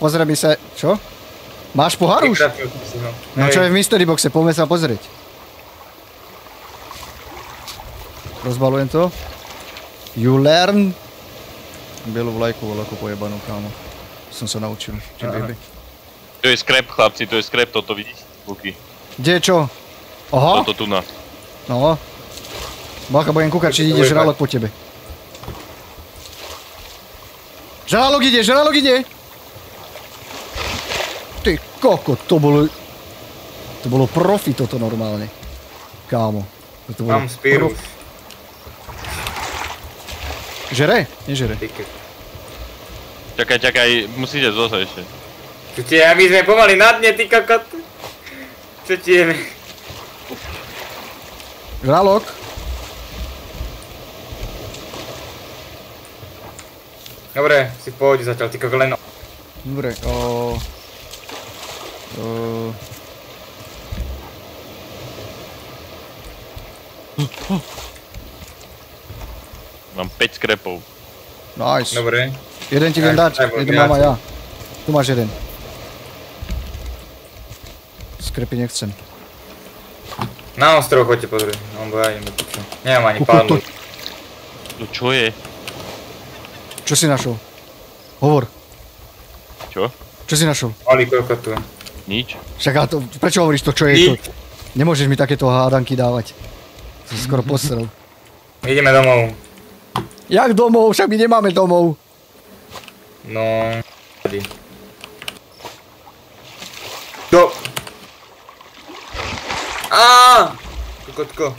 pozrieme sa... Čo? Máš pohár už? No čo je v mystery boxe, poďme sa pozrieť. Rozbalujem to. You learn. Bielú vlajku, veľkú pojebanú, kámo. Som sa naučil, či baby. To je skrep, chlapci, to je skrep, toto vidíte? Luky. Kde je čo? Aha. Toto tu na. No. Báka, budem kúkať, či ide žralok po tebe. Žralok ide! Ty koko, to bolo profi toto normálne. Kámo. Mám spírus. Žere? Nežere. Čakaj, musíte zosať ešte. Čo ti je, my sme pomaly na dne, ty kokot. Čo ti je? Žralok? Dobre, si v pohode zatiaľ, ty kokot, len... Dobre, Mám 5 skrepov. Nice. Dobre. Jeden ti viem dať, jeden mám aj ja. Tu máš jeden. Skrepy nechcem. Na ostrov choďte pozrieť, no bo ja idem do piču. Nemám ani pádlu. To čo je? Čo si našol? Hovor. Čo? Čo si našol? Malý kokotu. Nič. Však a to, prečo hovoríš to, čo je to? Nemôžeš mi takéto hádanky dávať. Som skoro posrel. Ideme domov. Jak domov? Však my nemáme domov. No... Do... Aaaa! Kokotko.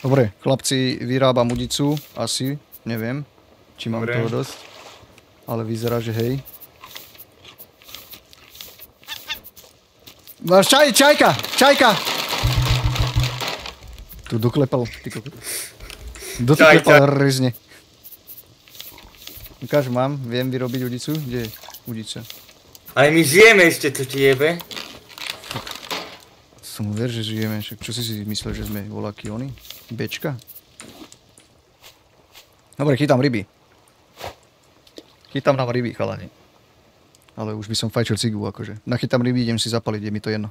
Dobre, chlapci, vyrábam udicu, asi, neviem, či mám toho dosť. Ale vyzerá, že hej. Máš čajka! Tu doklepal, ty kokot. Doklepal rezne. Ukáž, viem vyrobiť udicu? Kde je udica? Ale my žijeme ešte, čo ti jebe? Som ver, že žijeme, však čo si myslel, že sme voľakí oni? Bečka? Dobre, chytám ryby. Chytám nám ryby, chalani. Ale už by som fajčil cigu, akože. Nachytám ryby, idem si zapaliť, je mi to jedno.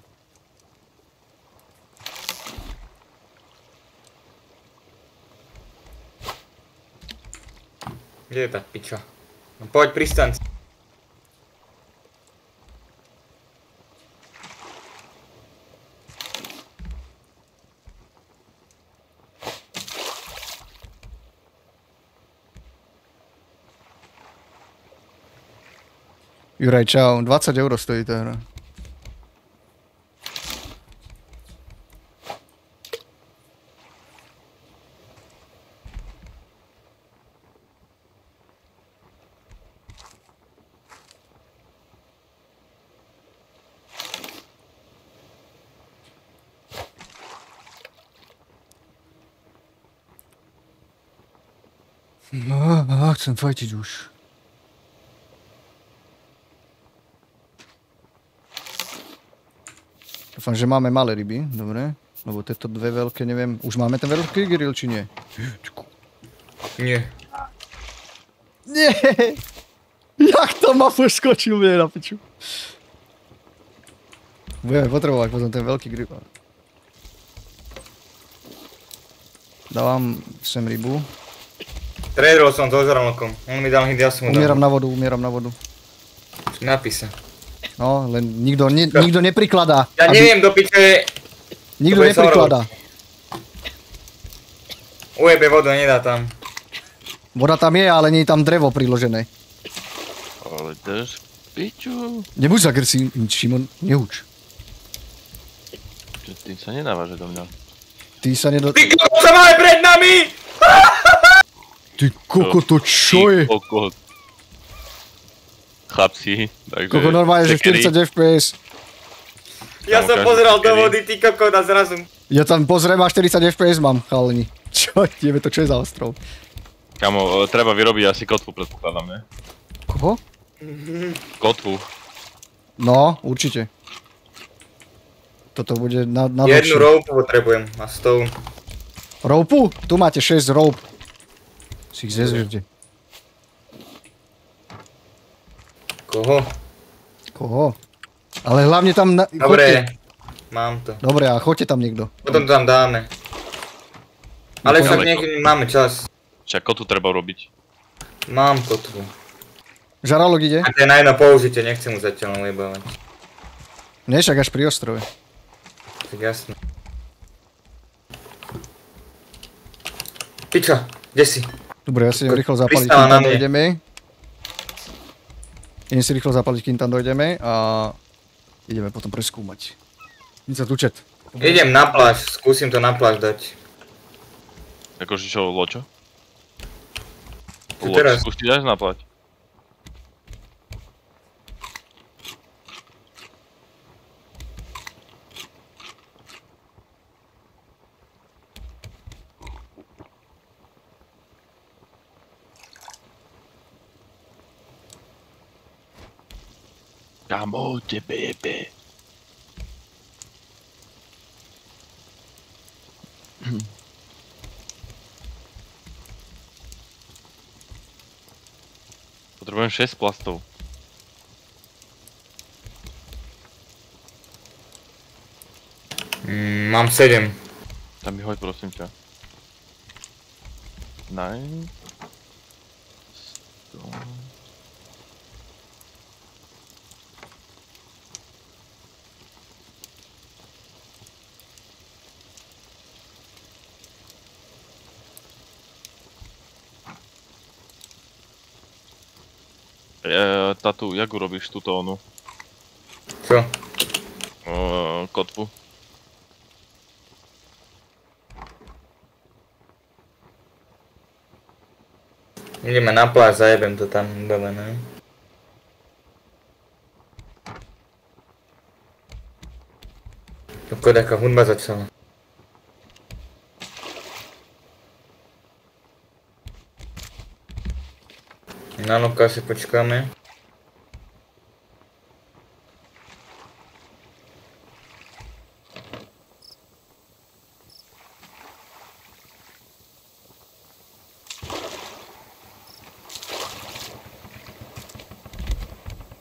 Kde je tá piča? No poď, pristaň. Juraj, čau. 20 € stojí tá hra. Chcem fajtiť už. Dúfam, že máme malé ryby, dobre. Lebo tieto dve veľké, neviem, už máme ten veľký grill, či nie? Nie. Nie! Jak to ma poskočil mne na piču? Budeme potrebovať potom ten veľký grill. Dávam sem rybu. Tradol som so žralokom, on mi dal hit, ja som mu dal. Umieram na vodu. Napísa. No, len nikto neprikladá. Ja neviem, do piče... Nikto neprikladá. Ujebe vodu, nedá tam. Voda tam je, ale nie je tam drevo priložené. Ale drž piču. Nebuď sa grsí, Šimon, neuč. Ty sa nedávaš do mňa. Ty sa Ty kokot sa máme pred nami! Ty koko, to čo je? Chlapci, takže... Koko, normálne, že 40 FPS. Ja som pozeral do vody, ty kokot, a zrazu... Ja tam pozriem a 40 FPS mám, chalani. Čo je za ostrov? Kamo, treba vyrobiť asi kotvu, predpokladám, ne? Koho? Kotvu. No, určite. Toto bude na jednu rope potrebujem a stone. Roupu? Tu máte 6 roup. Si ich zezvierte. Koho? Koho? Ale hlavne tam... Dobre, mám to. Dobre, a choďte tam niekto. Potom to tam dáme. Ale však niekedy máme čas. Však kotu treba robiť. Mám kotvu. Žaralok ide? A to je na jedno použitie, nechcem mu zatiaľ ujebávať. Nie, však až pri ostrove. Tak jasné. Piča, kde si? Dobre, ja si idem rýchlo zapaliť, Pristáva kým na tam mne. dojdeme. Idem si rýchlo zapaliť, kým tam dojdeme a ideme potom preskúmať. Nic sa tučet. Idem na pláž, skúsim to na pláž dať. Akože čo, ločo? Čo teraz? Skúš ti dať naplať. Kamo, tebe jebe. Potrebujem 6 plastov. Mám 7. Tam mi hoď prosím ťa. Nice. Tatu, jak urobíš túto onu? Čo? Kotvu. Ideme na pláž, zajebem to tam dole, ne? Ako taká hudba začala. Na Luka si počkáme.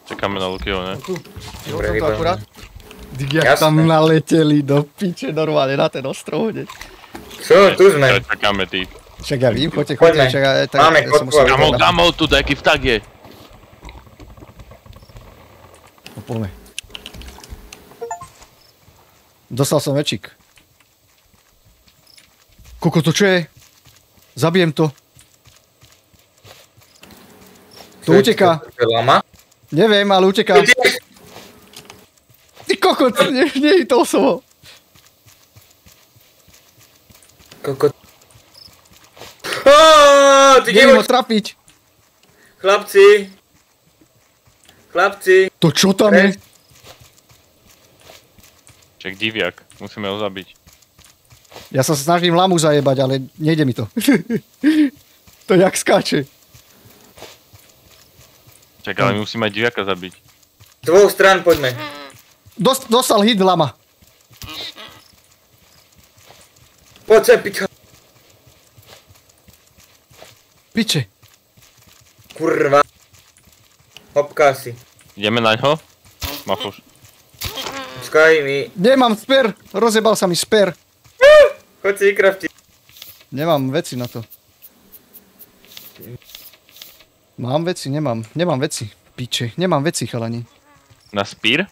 Čakáme na Lukyho, ne? Dobre, výborné. Jak tam naleteli do piče normálne na ten ostrov hneď. Čo, tu sme. Čakáme ty. Však ja vím, choďte, Poďme. však ja... Máme ja som kotvu, musel- ale- Kamo, tu taký vtak je. No, poďme. Dostal som väčšik. Koko, to čo je? Zabijem to. To uteká. To je lama? Neviem, ale uteká. Ty kokot, nie je to osobo. Kokot. Aaaa, ty Neviem ho nemôžeš. trafiť. Chlapci. Chlapci. To čo tam je? Čak diviak, musíme ho zabiť. Ja sa snažím lamu zajebať, ale nejde mi to. To jak skáče. Čak, ale my musíme aj diviaka zabiť. Z dvoch strán poďme. Dostal hit lama. Poď sem, piča. Piče. Kurva. Hopká si. Ideme na ňo? Mafuš. Počkaj mi. Nemám sper. Rozjebal sa mi sper. Choď si vykraftiť. Nemám veci na to. Mám veci? Nemám. Nemám veci. Piče. Nemám veci, chalani. Na spír?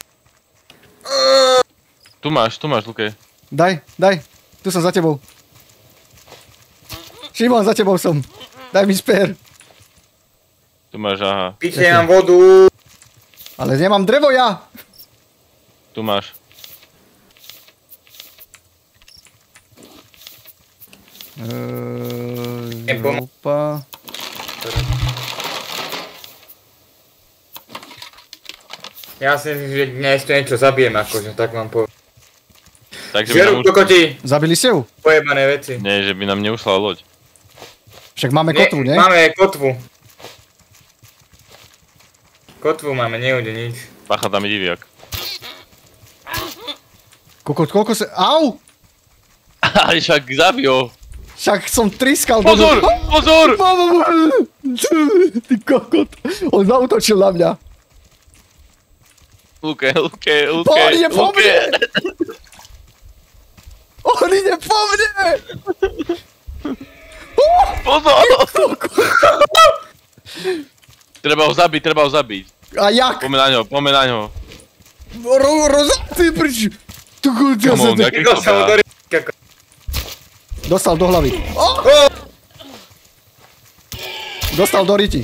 Tu máš, Luke. Daj. Tu som za tebou. Šimon, za tebou som. Daj mi sper. Tu máš, aha. Piče, mám vodu. Ale nemám drevo ja. Tu máš. Roupa. Ja si myslím, že dnes to niečo zabijem akože, tak vám poviem. Takže by nám Žeru, už... kokoti. Zabili ste ju? Pojebané veci. Nie, že by nám neušla loď. Však máme kotvu, nie? Máme kotvu. Kotvu máme, neude nič. Pacha, tam je diviak. Koľko sa... Au! Ale však zabi ho. Však som triskal. Pozor! Pozor! Ty kokot. On zautočil na mňa. Luke. On ide po mne! On ide po mne! Pozor! Treba ho zabiť. A jak? Poďme na ňo. Rozatý prč. Tu kudia Come sa... on, jaký to dá? Dostal do hlavy. Dostal do riti.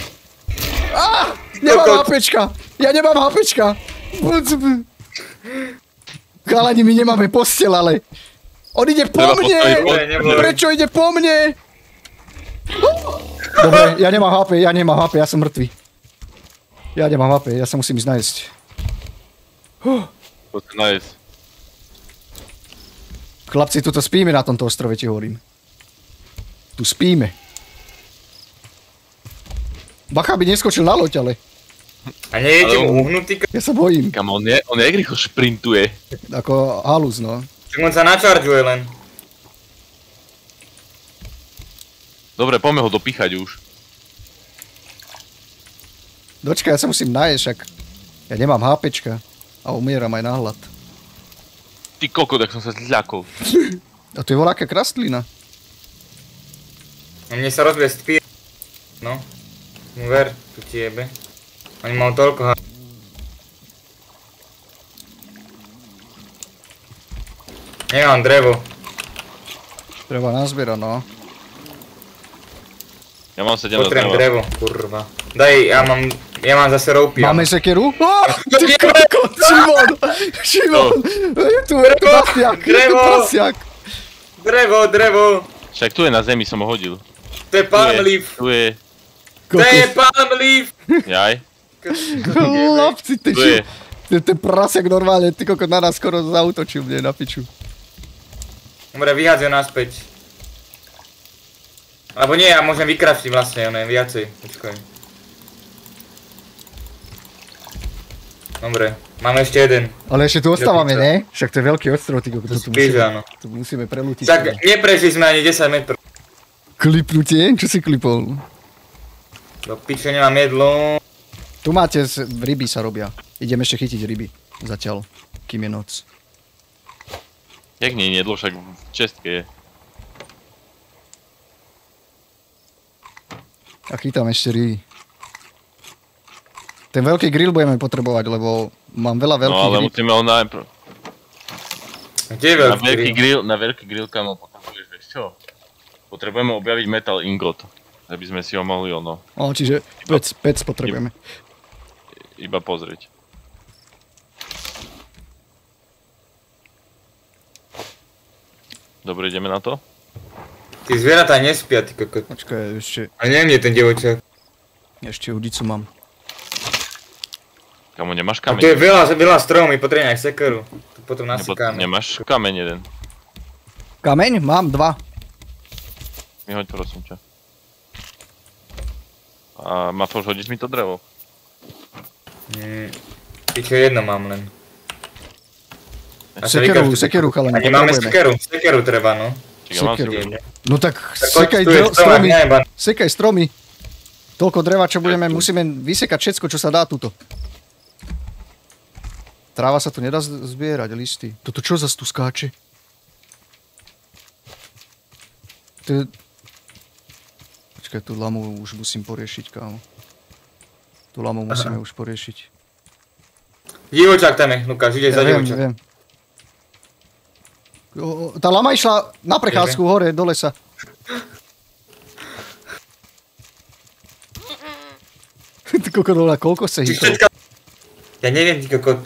Nemám HPčka. Ja nemám HPčka. Chalani, my nemáme posteľ, ale... On ide po mne! Prečo ide po mne? Dobre, ja nemám HP, ja som mŕtvy. Ja nemám HP, ja sa musím ísť nájsť. Poď sa nájsť. Chlapci, tuto spíme na tomto ostrove, ti hovorím. Tu spíme. Bacha by neskočil na loď, ale... A nejete mu uhnutý? Ja sa bojím. Kam on jak rýchlo šprintuje. Ako halus, no. Čak on sa načaržuje len. Dobre, poďme ho dopíchať už. Dočkaj, ja sa musím nájsť, však... Ja nemám HPčka. A umieram aj na hlad. Ty kokot, tak som sa zľakol. A to je voľaká krastlina. A mne sa rozbije spír. No. Mu ver, tu ti jebe. Oni mal toľko Nemám drevo. Treba nazbierať, no. Ja mám 17 Potrebujem dreva. drevo, kurva. Daj, ja mám zase roupy. Máme sekeru? Ty kokot, Šimon! Je tu prasiak, Drevo. Však tu je na zemi, som ho hodil. To je palm leaf. Tu je. To je palm leaf. Jaj. Chlapci, Tu je. ten prasiak normálne, ty kokot na nás skoro zautočil mne na piču. Dobre, vyhádzajú naspäť. Alebo nie, ja môžem vykraftiť vlastne, ono je viacej. Počkaj. Dobre, máme ešte jeden. Ale ešte tu ostávame, ne? Však to je veľký ostrov, ty kokot, To spíš, áno. tu musíme prelútiť. Tak neprešli sme ani 10 metrov. Klipnutie? Čo si klipol? Do piče nemám jedlo. Tu máte, ryby sa robia. Idem ešte chytiť ryby. Zatiaľ, kým je noc. Jak nie je jedlo, však v čestke je. A chytám ešte ryby. Ten veľký grill budeme potrebovať, lebo mám veľa No veľkých ale ryb. musíme ho najprv. Kde je veľký grill? Na veľký grill, kamo, potrebuješ, vieš čo? Potrebujeme objaviť metal ingot. Aby sme si ho mohli ono. Čiže pec potrebujeme. Iba pozrieť. Dobre, ideme na to? Tí zvieratá nespia, ty kokot. Počkaj, A neviem, kde je ten dievčak. ešte udicu mám. Kamo, nemáš A kameň? tu je veľa stromov, my potrebujeme aj sekeru. Tu potom nasykáme. Nemáš kameň jeden. Kameň? Mám 2. Vyhoď prosím ťa. A Mafoš, hodíš mi to drevo? Pičo, jedno mám len. Sekeru, chalani, Ani máme potrebujeme. sekeru treba, no. Čiže mám si Sekeru. No tak Tak sekaj tu je stromy, nejeba. sekaj stromy. Toľko dreva, čo musíme vysekať všetko, čo sa dá tuto. Tráva sa tu nedá zbierať, listy. Toto čo zas tu skáče? To je... Počkaj, tú lamu už musím poriešiť, kámo. Tú lamu musíme už poriešiť. Divočák tam je, Lukáš, ideš za divočák. Viem. Tá lama išla na prechádzku hore, do lesa. Ty kokodola, koľko sa hitol? Ja neviem, ty kokot.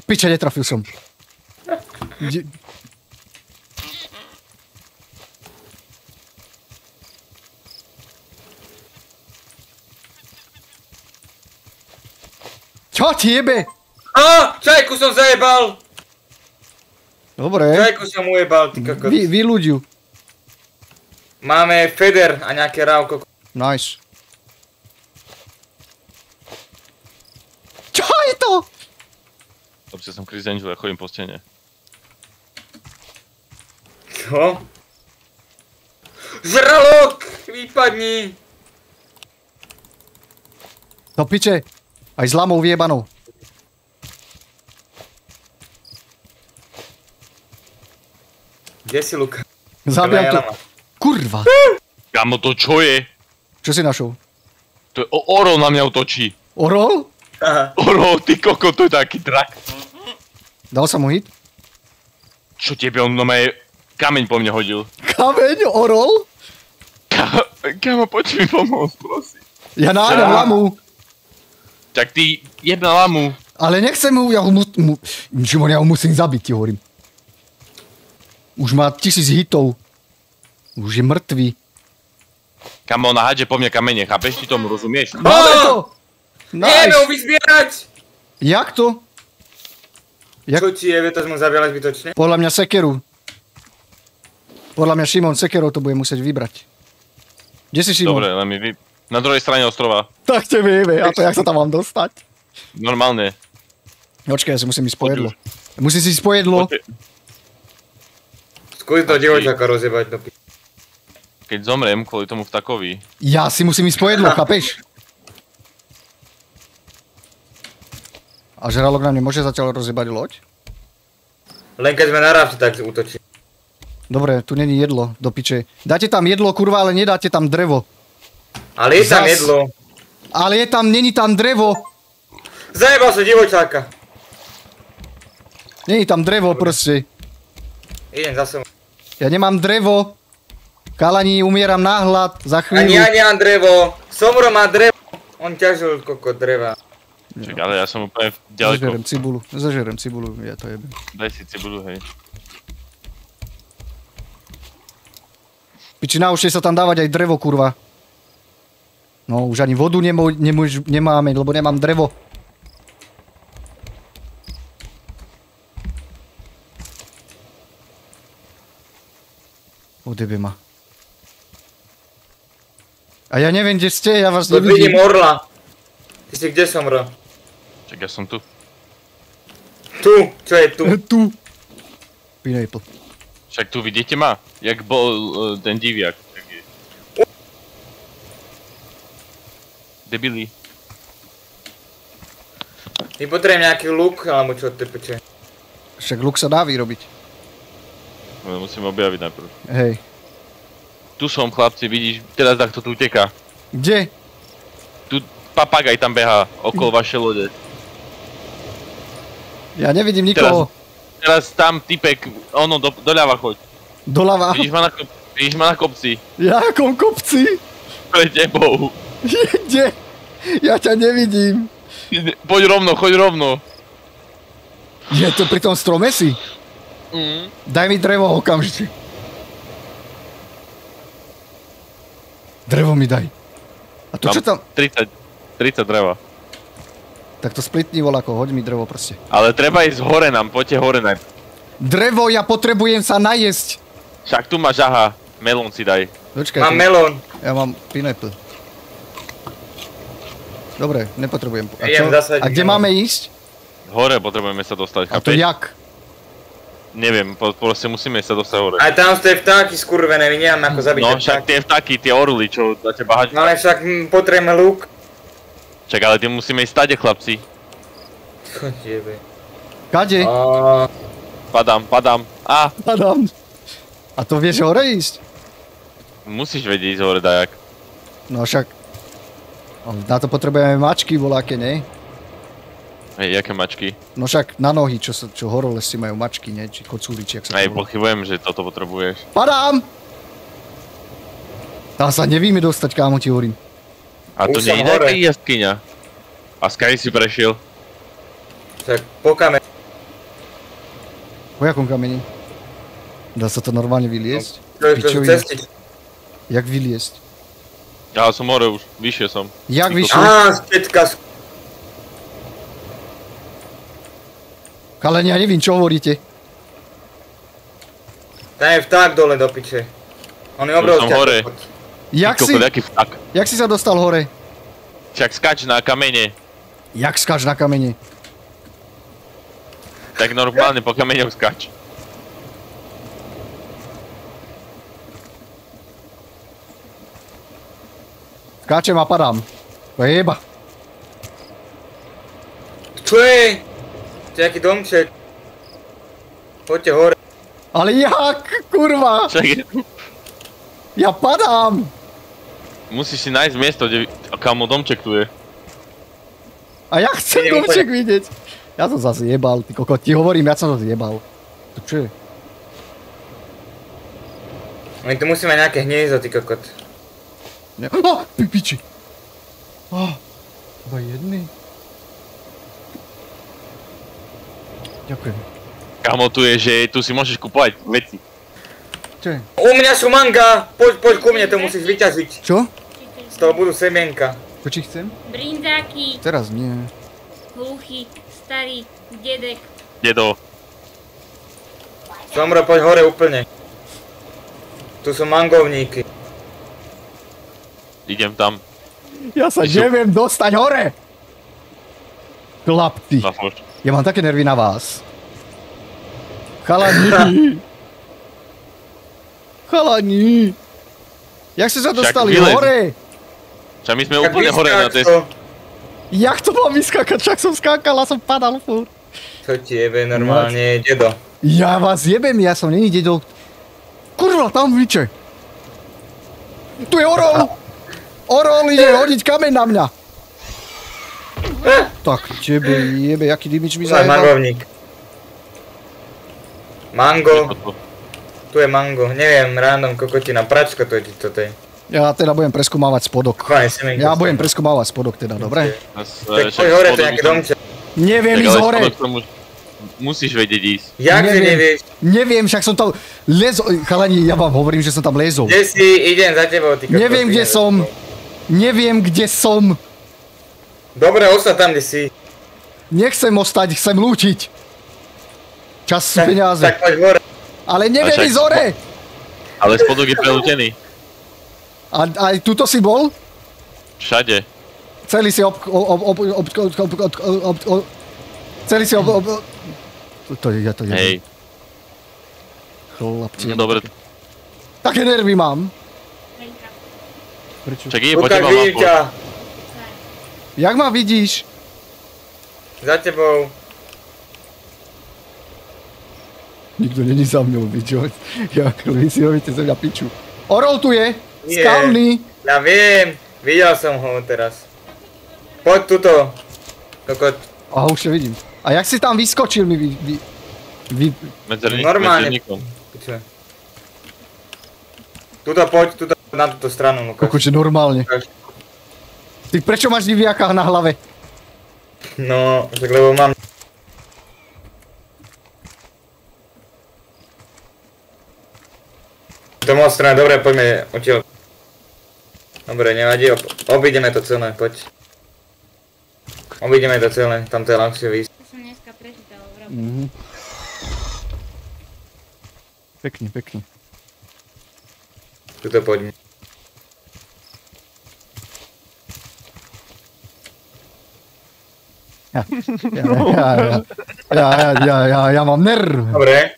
Piča, netrafil som. Čo ti jebe? Čajku som zajebal! Dobre. Čajku som ujebal, ty kokot. Vyľuď ju. Máme feder a nejaké rávko. Nice. Čo je to? Dobre, som Chris Angel, ja chodím po stene. Čo? Žralok! Vypadni! Do piče. Aj s lamou vyjebanou. Kde si, Luka? Zabijam to. Kurva. Kamo, to čo je? Čo si našol? To je orol na mňa utočí. Orol? Aha. Orol, ty koko, to je taký drak. Dal som mu hit? Čo tebe, on normálne kameň po mne hodil. Kameň? Orol? Kamo, poď mi pomôcť, prosím. Ja nájdem lamu. Tak ty jebna lamu. Ale nechcem mu, ja ho musím zabiť, ti hovorím. Už má 1000 hitov. Už je mŕtvý. Kamo, ona hádže po mne kamene, chápeš? Ty tomu rozumieš? Máme to! Ideme ho Nice! vyzbierať! Jak to? Jak? Čo ti je, to sme zabíjali zbytočne? Podľa mňa sekeru. Podľa mňa Šimon sekerou to bude musieť vybrať. Kde si Šimon? Dobre, len mi na druhej strane ostrova. Tak te vieme, a to jak sa tam mám dostať? Normálne. Počkaj, ja si musím ísť po jedlo. Musím si ísť po jedlo. Skús to dievčaka rozjebať do p***. Keď zomrem kvôli tomu vtakovi. Ja si musím ísť po jedlo, chápeš? A žralok na mne môže zatiaľ rozjebať loď? Len keď sme na rafte, tak útočí. Dobre, tu není jedlo, do piče. Dáte tam jedlo, kurva, ale nedáte tam drevo. Ale je tam Zas. jedlo. Ale je tam, není tam drevo. Zajebal sa dievčaka. Není tam drevo, proste. Idem zase. Ja nemám drevo. Kalani, umieram na hlad, za Ani chvíľu. ja nemám drevo. Somro má drevo. On ťažil koko dreva. Čak, ale ja som úplne ďaleko. Zažerem cibulu, ja to jebem. Daj si cibulu, hej. Piči, naučte sa tam dávať aj drevo, kurva. No, už ani vodu nemáme, lebo nemám drevo. Odebe ma. A ja neviem, kde ste, ja vás Vidím nevidím. orla. Ty si kde, Somro? Čak, ja som tu. Tu, čo je tu? Tu. Pineapple. Však tu vidíte ma? Jak bol ten diviak. Tak je. Debili. My potrebujem nejaký luk, alebo čo ty peče. Však luk sa dá vyrobiť. No, musím objaviť najprv. Hej. Tu som, chlapci, vidíš, teraz takto tu uteká. Kde? Tu papagaj tam behá okolo vašej lode. Ja nevidím nikoho. Teraz tam typek, ono, doľava choď. Doľava. Vidíš ma na kopci. Jakom kopci? Pred tebou. Kde? Ja ťa nevidím. Poď rovno, choď rovno. Je to pri tom strome si? Daj mi drevo okamžite. Drevo mi daj. A to čo tam? 30 dreva. Tak to splitni volako, hoď mi drevo proste. Ale treba ísť hore nám, poďte hore najprv. Drevo, ja potrebujem sa najesť. Však tu máš, aha, melón si daj. Počkaj, Mám melón. ja mám pineapple. Dobre, nepotrebujem. A, Idem zasadiť a kde melón. máme ísť? Hore potrebujeme sa dostať, A to chápeš? jak? Neviem, proste musíme sa dostať hore. Aj tam ste vtáky skurvené, my nemáme ako zabiť No tie však vtáky. tie vtáky, tie orly, čo na teba haď. No ale však potrebujeme luk. Čak, ale tie musíme ísť stade, chlapci. Čo jebe. Kade? Padám. Á, Padám. A to vieš hore ísť? musíš vedieť ísť hore, dajak. No však. Na to potrebujeme mačky voláke, ne? Hej, jaké mačky? No však na nohy, čo horolezci majú mačky, ne? Či kocúriči, jak sa Hej, to volá. pochybujem, že toto potrebuješ. Padám! Tam sa nevieme dostať, kámo, ti hovorím. A to Už nie je som hore. nejaká jaskyňa. A skaj si prešiel. Tak pokáme. Po jakom kameni? Dá sa to normálne vyliesť? Čo je to Pičovina. cesty? Jak vyliesť? Ja som hore už, vyššie som. Jak Ty vyššie? Á, späťka. Kaleni, ja nevím, čo hovoríte. Tam je vták dole do piče. On je Už obrovský. som hore. Jak si, Jaký vták. jak si sa dostal hore? Však skač na kamene. Jak skáč na kamene? Tak normálne po kameňoch skač. Skáčem a padám. To je jeba. Čo je? To je jaký domček. Poďte hore. Ale jak, kurva? Čakaj, Ja padám. musíš si nájsť miesto, kde, kamo domček tu je. A ja chcem Idem domček vidieť. Ja som zase jebal, ty kokot. Ti hovorím, ja som zase jebal. To čo je? My tu musíme nejaké hniezdo, ty kokot. Ty piči. Iba jedný. Ďakujem. Kamo tu je, že tu si môžeš kupovať veci. Čo je? U mňa sú manga. Poď ku mne, to musíš vyťažiť. Čo? Z toho budú semienka. To či chcem? Brinzáky, Teraz nie. hluchy, starý, dedek. Dedo. Somro, poď hore úplne. Tu sú mangovníky. Idem tam. Ja sa Čo? neviem dostať hore. Chlapci. Na foč. Ja mám také nervy na vás. Chalani. Chalani. Jak ste sa dostali vylez. hore? Však my sme Tak úplne hore na tej... vyskáč to. Jak to mám vyskakať? Však som skákal a som padal furt. Čo ti jebe normálne, dedo. Ja vás jebem, ja som není dedol. Kurva, tam vyče. Tu je orol. Orol ide hodiť kameň na mňa. Tak tebe jebe, jaký dymič mi Tu je zajebal. mangovník. Mango. Tu je mango. Neviem, random kokotina. Pračka to je, toto je. Ja teda budem preskúmávať spodok. Kváne semienka. Ja budem preskúmávať spodok teda, dobre? Tak poď hore, to je nejaký domček. Neviem ísť hore. Musíš vedieť ísť. Jak si nevieš? Neviem, však som tam lezol. Chalani, ja vám hovorím, že som tam lezol. Kde si? Idem za tebou, ty kokos. Neviem, kde som. Neviem, kde som. Dobre, ostať tam, kde si. Nechcem ostať, chcem lúčiť. Čas sú peniaze. Tak poď hore. Ale neviem však- ísť hore. Ale spodok je prelútený. A aj tuto si bol? Všade. Celý si celý si to je, ja to je. Hej. Chlapci. No dobre. Také nervy mám. Venka. Prečo? Však ide po Lukáš, teba vidím mám ťa. Jak ma vidíš? Za tebou. Nikto není za mňou, bičo. Ja, vy si robíte ze mňa piču. Orol tu je. Nie. Skalný. Ja viem. Videl som ho teraz. Poď tuto. Kokot. Aha, už ťa vidím. A jak si tam vyskočil mi Normálne. medzerníkom. Piče. Tuto poď, tuto na túto stranu, Lukáš. Kokoče normálne. Ty prečo máš diviaka na hlave? No, tak lebo mám... To moc strana, dobre, poďme odtiaľ. Dobre, nevadí, obídeme to celé, poď. Obídeme to celé, tam to je ľahšie výjsť. To som dneska prečítala v robote. Pekne, pekne. Tuto poďme. Ja mám nerv. Dobre.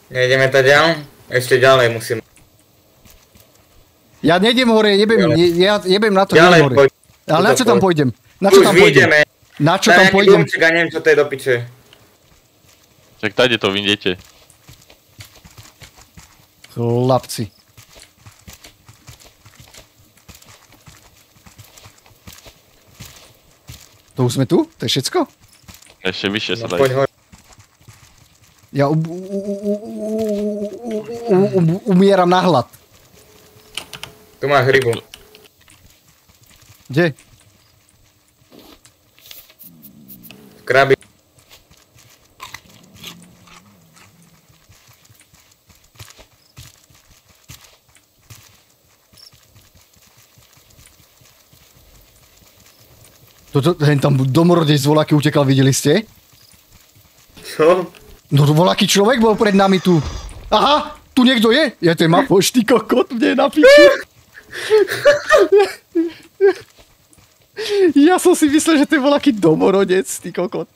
Nejdeme to ďalej? Ešte ďalej musím. Ja nejdem hore, ja jebem na to, Ďalej idem hore. poď. Ale na čo tam pôjdem? Na Tu čo už tam pôjdem? vyjdeme. Na čo Na tam nejaký pôjdem? domček a neviem čo to je do piče. Však tady to vyjdete. Chlapci. To už sme tu? To je všetko? Ešte vyššie sa No, poď daj. hore. Ja umieram na hlad. Tu máš rybu. Kde? Krabi. Hen tam domorodec z voľaky utekal, videli ste? Čo? No voľaký človek bol pred nami tu. Aha, tu niekto je? Ja to je Mapoš, ty kokot, mne je na piču. Ja som si myslel, že to je voľaký domorodec, ty kokot.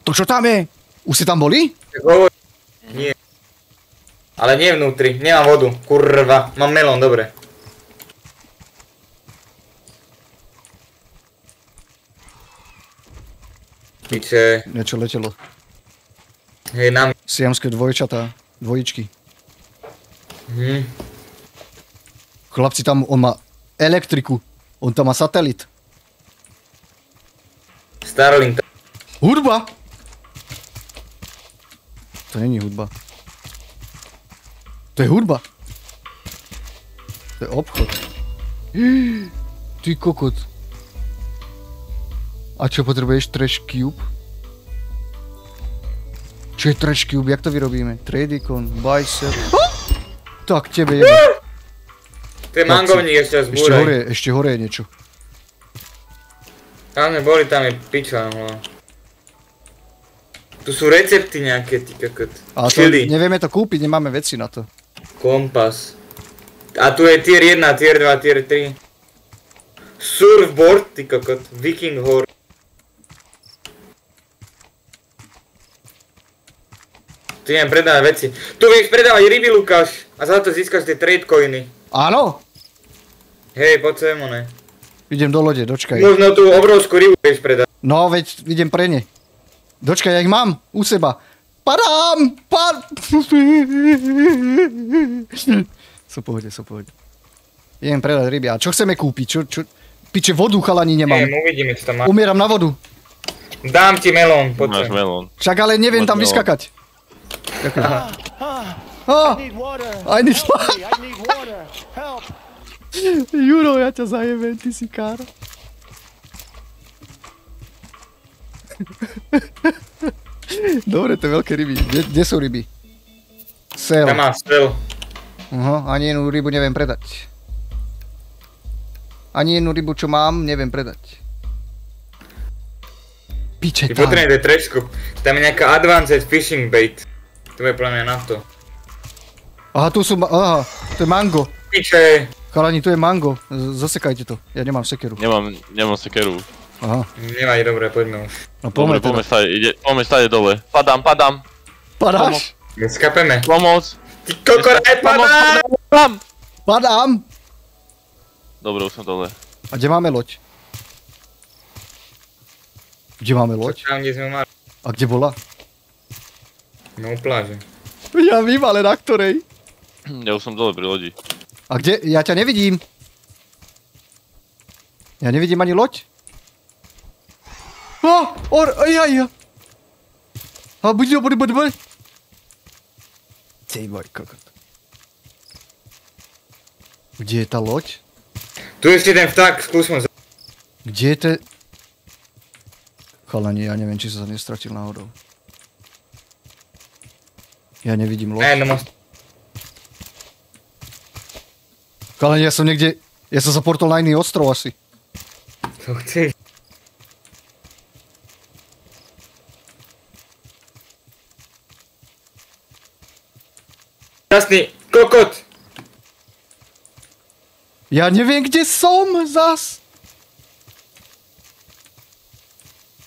To čo tam je? Už ste tam boli? Tak hovor. Nie. Ale nie vnútri, nemám vodu. Kurva, mám melón, dobre. Piče. Niečo letelo. Hej, nám. Siamské dvojčatá. Dvojičky. Hm. Chlapci, tam on má elektriku. On tam má satelit. Starlink. Hudba! To není hudba. To je hudba. To je obchod. Ty kokot. A čo potrebuješ? Trash Cube? Čo je Trash Cube? Jak to vyrobíme? Tradicon, Bicep. Tak tebe jebe. To je mangovník ešte zbúraj. Ešte hore je niečo. Tam sme boli, tam je piča. Tu sú recepty nejaké, ty kokot. A to nevieme to kúpiť, nemáme veci na to. Kompas. A tu je tier 1, tier 2, tier 3. Surfboard, ty kokot. Viking horde. Tu idem predávať veci. Tu vieš predávať ryby, Lukáš. A za to získaš tie trade coiny. Áno! Hej, poď sem, one. Idem do lode, dočkaj. Možno tú obrovskú rybu vieš predať. No, veď idem pre ne. Dočkaj, ja ich mám u seba. Padám! Sú pohode. Idem predať ryby. A čo chceme kúpiť? Piče, vodu chalani nemám. Uvidíme, čo tam má. Umieram na vodu. Dám ti melón, poď Máš sem. melón. Však ale neviem tam vyskakať. Ďakujem. I need water. Help. Juro, ja ťa zajebem, ty si kára. Dobre, to je veľké ryby. Kde sú ryby? Sel. Tam má sel. Ani jednu rybu neviem predať. Ani jednu rybu, čo mám, neviem predať. Piče, Ty tam. potrebujete treškup. Tam je nejaká advanced fishing bait. To je podľa mňa na to. Aha, tu sú, to je mango. Piče. Chalani, tu je mango. Zasekajte to. Ja nemám sekeru. Nemám sekeru. Aha. Nevadí, dobre, poďme už. No Dobre, poďme poďme stade dole. Padám. Padáš? Neskapeme. Pomoc. Ty kokoraj, padám! Padám! Dobre, už som dole. A kde máme loď? Kde máme loď? Tam, kde sme mali. A kde bola? No, pláže. Ja vím, ale na ktorej? Ja už som dole pri lodi. A kde? Ja ťa nevidím. Ja nevidím ani loď. Buď. Ty môj kokot. Kde je tá loď? Tu je ešte ten vták, skúsme. Kde je ten... Chalani, ja neviem, či sa nestratil náhodou. Ja nevidím loď. Chalani, ja som niekde... Ja som sa portol na iný ostrov asi. To chceš? Krásny kokot! Ja neviem, kde som zas.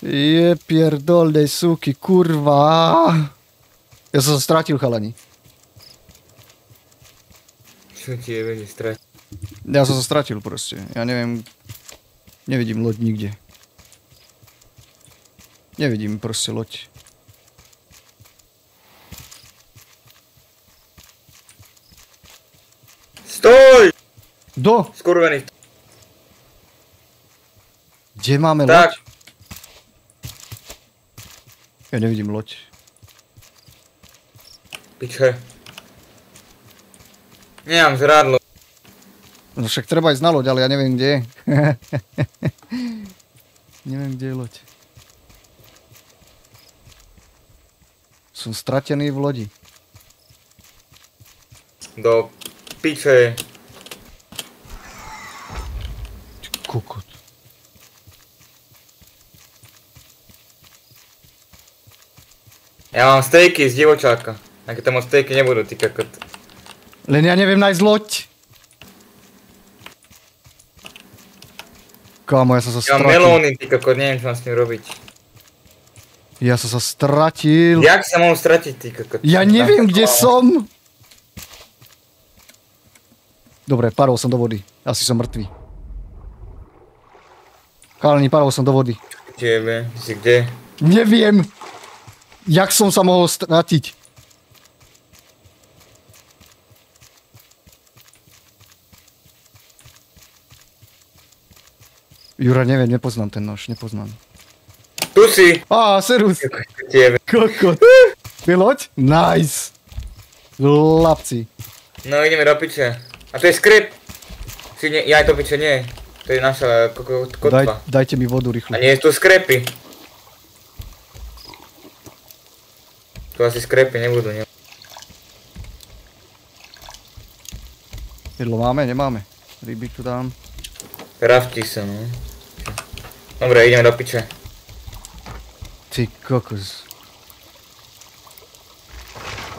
Je pierdolnej súky, kurva. Ja som sa stratil, chalani. Čo ti je vedieť strať? Ja som sa stratil proste. Ja neviem... Nevidím loď nikde. Nevidím proste loď. Stoj! Kto? Skurvený. Kde máme Tak. loď? Ja nevidím loď. Piče. Nemám zrádlo. No však treba ísť na loď, ale ja neviem, kde je. Neviem, kde je loď. Som stratený v lodi. Do piče. Ty kokot. Ja mám stejky z divočáka. Aké tam moc stejky nebudú, ty kokot. Len ja neviem nájsť loď. Kámo, ja som sa Ja mám stratil. melóny, ty kokot, neviem čo mám s tým robiť. Ja som sa stratil. Jak sa mohol stratiť, ty kokot? Ja neviem, kde som. Dobre, padol som do vody. Asi som mŕtvý. Chalani, padol som do vody. Tebe, si kde? Neviem, jak som sa mohol stratiť. Jura, neviem, nepoznám ten nož, nepoznám. Tu si! Á, serus. Tiebe. Kokot. Piloť? Nice. Lapci. No ideme do piče. A to je skrep. Si nie, ja aj to piče nie. To je naša kotva. Dajte mi vodu A rýchlo. nie sú tu skrepy. Tu asi skrepy nebudú, ne? Jedlo máme? Nemáme. Ryby tu dám. Rafti sa, no. Dobre, ideme do piče. Ty kokos.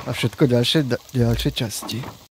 A všetko ďalšie časti.